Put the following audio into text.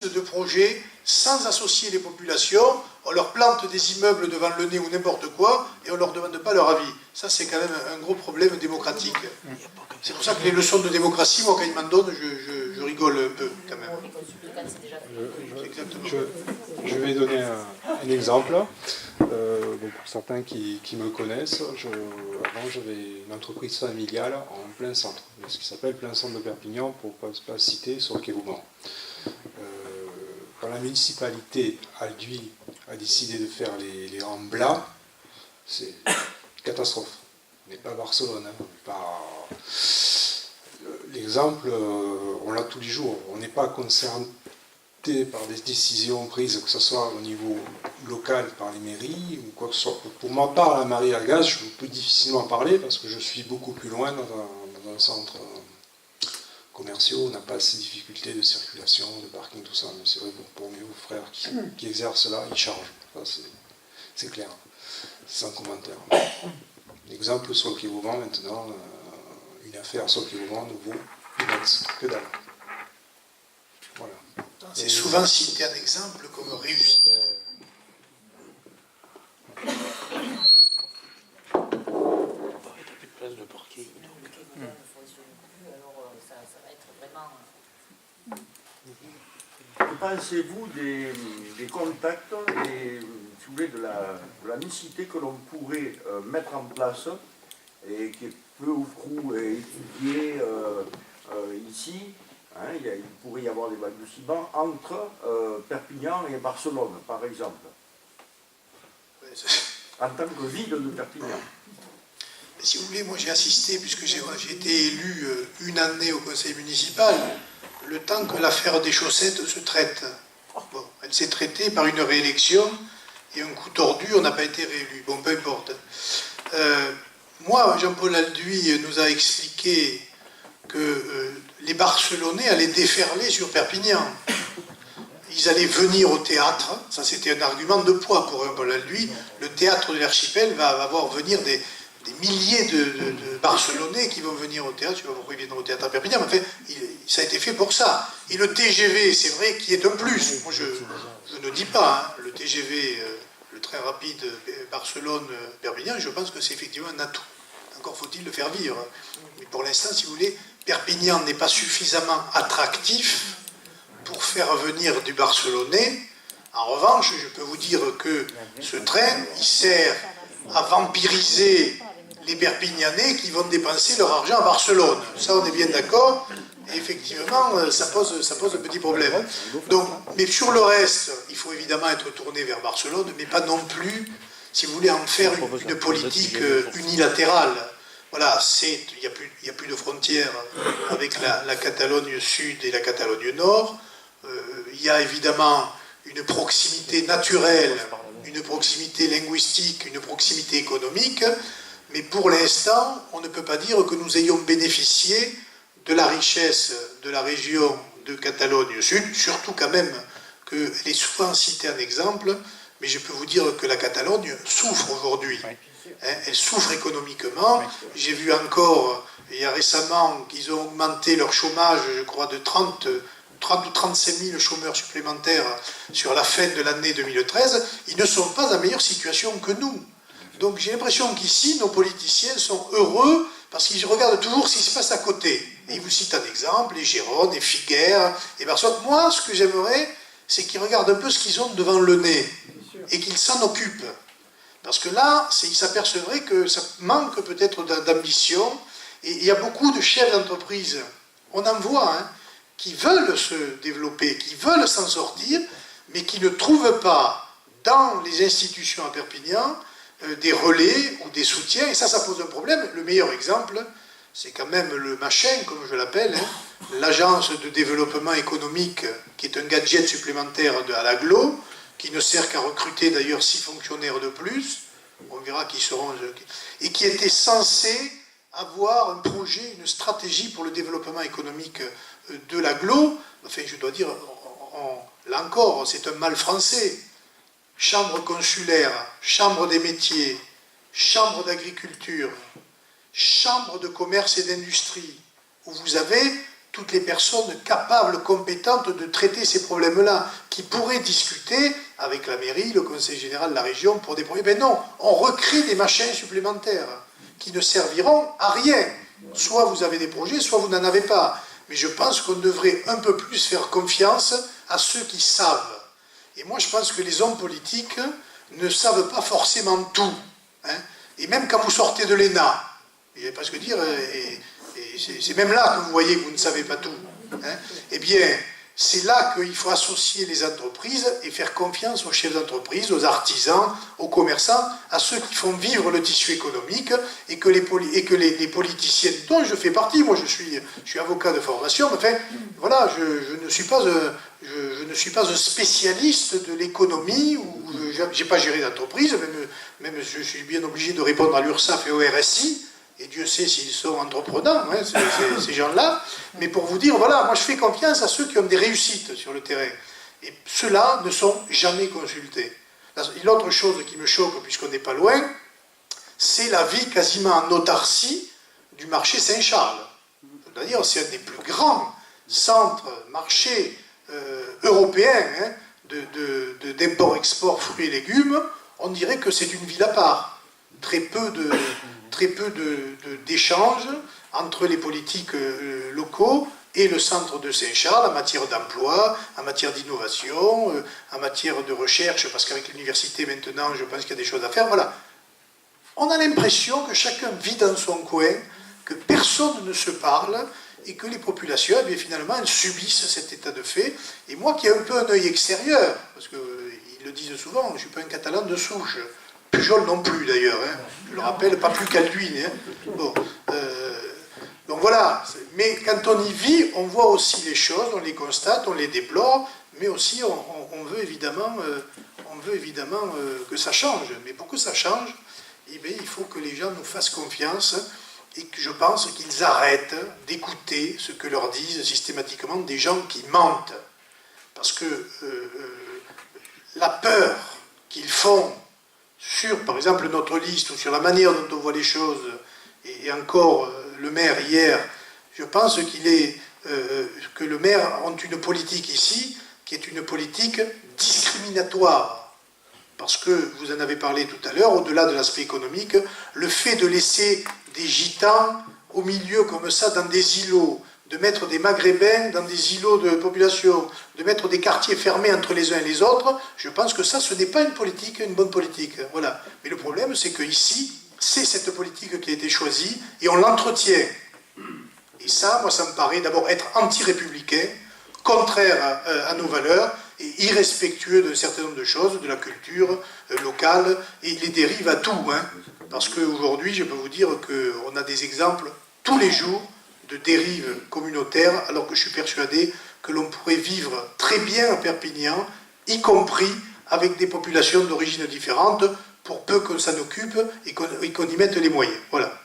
de projets sans associer les populations. On leur plante des immeubles devant le nez ou n'importe quoi et on ne leur demande pas leur avis. Ça, c'est quand même un gros problème démocratique. C'est pour ça que les leçons de démocratie, moi, quand ils m'en donnent, je rigole un peu, quand même. Je vais donner un exemple. Bon, pour certains qui me connaissent, avant j'avais une entreprise familiale en plein centre, ce qui s'appelle plein centre de Perpignan, pour ne pas citer, sur le quai Vauban. Quand la municipalité Alduy a décidé de faire les Ramblas, c'est une catastrophe. On n'est pas Barcelone, hein, l'exemple, on l'a tous les jours. On n'est pas concerné par des décisions prises, que ce soit au niveau local par les mairies ou quoi que ce soit. Pour ma part, la mairie à gaz, je peux difficilement parler parce que je suis beaucoup plus loin dans un centre commercial. On n'a pas ces difficultés de circulation, de parking, tout ça. Mais c'est vrai pour mes frères qui exercent là, ils chargent. C'est clair. Sans commentaire. L'exemple sur le quai Vauban maintenant, une affaire sur le quai Vauban ne vaut que dalle. Voilà. C'est souvent cité un exemple comme réussi. Que pensez-vous des contacts et, si vous voulez, de la mixité que l'on pourrait mettre en place et qui est peu ou prou étudiée ici, hein, il pourrait y avoir des balbutiements entre Perpignan et Barcelone, par exemple, en tant que ville de Perpignan. Mais si vous voulez, moi j'ai assisté, puisque j'ai été élu une année au conseil municipal, le temps que l'affaire des chaussettes se traite. Bon, elle s'est traitée par une réélection, et un coup tordu, on n'a pas été réélu. Bon, peu importe. Moi, Jean-Paul Alduy nous a expliqué que les Barcelonais allaient déferler sur Perpignan. Ils allaient venir au théâtre, ça c'était un argument de poids pour Jean-Paul Alduy. Le théâtre de l'Archipel va avoir venir des milliers de Barcelonais qui vont venir au théâtre. Je ne sais pas pourquoi ils viennent au théâtre à Perpignan, mais en fait, ça a été fait pour ça. Et le TGV, c'est vrai, qui est un plus. Moi, je ne dis pas, hein, le TGV, le train rapide Barcelone-Perpignan, je pense que c'est effectivement un atout. Encore faut-il le faire vivre. Mais pour l'instant, si vous voulez, Perpignan n'est pas suffisamment attractif pour faire venir du Barcelonais. En revanche, je peux vous dire que ce train, il sert à vampiriser les Perpignanais qui vont dépenser leur argent à Barcelone. Ça, on est bien d'accord. Et effectivement, ça pose un petit problème. Donc, mais sur le reste, il faut évidemment être tourné vers Barcelone, mais pas non plus, si vous voulez, en faire une politique unilatérale. Voilà, il n'y a plus de frontières avec la Catalogne Sud et la Catalogne Nord. Il y a évidemment une proximité naturelle, une proximité linguistique, une proximité économique, mais pour l'instant, on ne peut pas dire que nous ayons bénéficié de la richesse de la région de Catalogne Sud, surtout quand même qu'elle est souvent citée en exemple, mais je peux vous dire que la Catalogne souffre aujourd'hui. Elle souffre économiquement. J'ai vu encore, il y a récemment, qu'ils ont augmenté leur chômage, je crois, de 30 ou 35 000 chômeurs supplémentaires sur la fin de l'année 2013. Ils ne sont pas en meilleure situation que nous. Donc j'ai l'impression qu'ici, nos politiciens sont heureux parce qu'ils regardent toujours ce qui se passe à côté. Et ils vous citent un exemple, les Gérone, les Figueres, et Barcelone. Moi, ce que j'aimerais, c'est qu'ils regardent un peu ce qu'ils ont devant le nez et qu'ils s'en occupent. Parce que là, ils s'apercevraient que ça manque peut-être d'ambition. Et il y a beaucoup de chefs d'entreprise, on en voit, hein, qui veulent se développer, qui veulent s'en sortir, mais qui ne trouvent pas dans les institutions à Perpignan des relais ou des soutiens. Et ça pose un problème. Le meilleur exemple, c'est quand même le machin, comme je l'appelle, hein, l'agence de développement économique, qui est un gadget supplémentaire à l'aglo, qui ne sert qu'à recruter d'ailleurs 6 fonctionnaires de plus, on verra qui seront, et qui était censé avoir un projet, une stratégie pour le développement économique de l'agglo. Enfin, je dois dire, là encore, c'est un mal français. Chambre consulaire, chambre des métiers, chambre d'agriculture, chambre de commerce et d'industrie, où vous avez toutes les personnes capables, compétentes de traiter ces problèmes-là, qui pourraient discuter avec la mairie, le conseil général de la région pour des problèmes. Ben non, on recrée des machins supplémentaires qui ne serviront à rien. Soit vous avez des projets, soit vous n'en avez pas. Mais je pense qu'on devrait un peu plus faire confiance à ceux qui savent. Et moi, je pense que les hommes politiques ne savent pas forcément tout. Hein. Et même quand vous sortez de l'ENA, je ne vais pas ce que dire, c'est même là que vous voyez que vous ne savez pas tout. Hein. Eh bien, c'est là qu'il faut associer les entreprises et faire confiance aux chefs d'entreprise, aux artisans, aux commerçants, à ceux qui font vivre le tissu économique et que les politiciens, dont je fais partie, moi je suis avocat de formation, mais enfin, voilà, je ne suis pas un spécialiste de l'économie, ou je n'ai pas géré d'entreprise, même je suis bien obligé de répondre à l'URSSAF et au RSI, et Dieu sait s'ils sont entreprenants, hein, ces gens-là. Mais pour vous dire, voilà, moi je fais confiance à ceux qui ont des réussites sur le terrain. Et ceux-là ne sont jamais consultés. L'autre chose qui me choque, puisqu'on n'est pas loin, c'est la vie quasiment en autarcie du marché Saint-Charles. C'est-à-dire, c'est un des plus grands centres, marchés européens hein, d'import-export fruits et légumes. On dirait que c'est une ville à part. Très peu d'échanges entre les politiques locaux et le centre de Saint-Charles en matière d'emploi, en matière d'innovation, en matière de recherche, parce qu'avec l'université maintenant, je pense qu'il y a des choses à faire. Voilà. On a l'impression que chacun vit dans son coin, que personne ne se parle et que les populations, eh bien, finalement, elles subissent cet état de fait. Et moi qui ai un peu un œil extérieur, parce qu'ils le disent souvent, je ne suis pas un Catalan de souche, Pujol non plus d'ailleurs, hein. Je le rappelle, pas plus qu'Alduin. Hein. Bon, donc voilà, mais quand on y vit, on voit aussi les choses, on les constate, on les déplore, mais aussi on veut évidemment, que ça change. Mais pour que ça change, eh bien, il faut que les gens nous fassent confiance et que je pense qu'ils arrêtent d'écouter ce que leur disent systématiquement des gens qui mentent. Parce que la peur qu'ils font sur, par exemple, notre liste ou sur la manière dont on voit les choses, et encore le maire hier, je pense que le maire ont une politique ici qui est une politique discriminatoire. Parce que, vous en avez parlé tout à l'heure, au-delà de l'aspect économique, le fait de laisser des gitans au milieu comme ça dans des îlots, de mettre des maghrébins dans des îlots de population, de mettre des quartiers fermés entre les uns et les autres, je pense que ça, ce n'est pas une bonne politique. Voilà. Mais le problème, c'est qu'ici, c'est cette politique qui a été choisie et on l'entretient. Et ça, moi, ça me paraît d'abord être anti-républicain, contraire à nos valeurs et irrespectueux d'un certain nombre de choses, de la culture locale, et les dérive à tout. Hein. Parce qu'aujourd'hui, je peux vous dire qu'on a des exemples tous les jours de dérives communautaires, alors que je suis persuadé que l'on pourrait vivre très bien à Perpignan, y compris avec des populations d'origine différentes, pour peu qu'on s'en occupe et qu'on y mette les moyens. Voilà.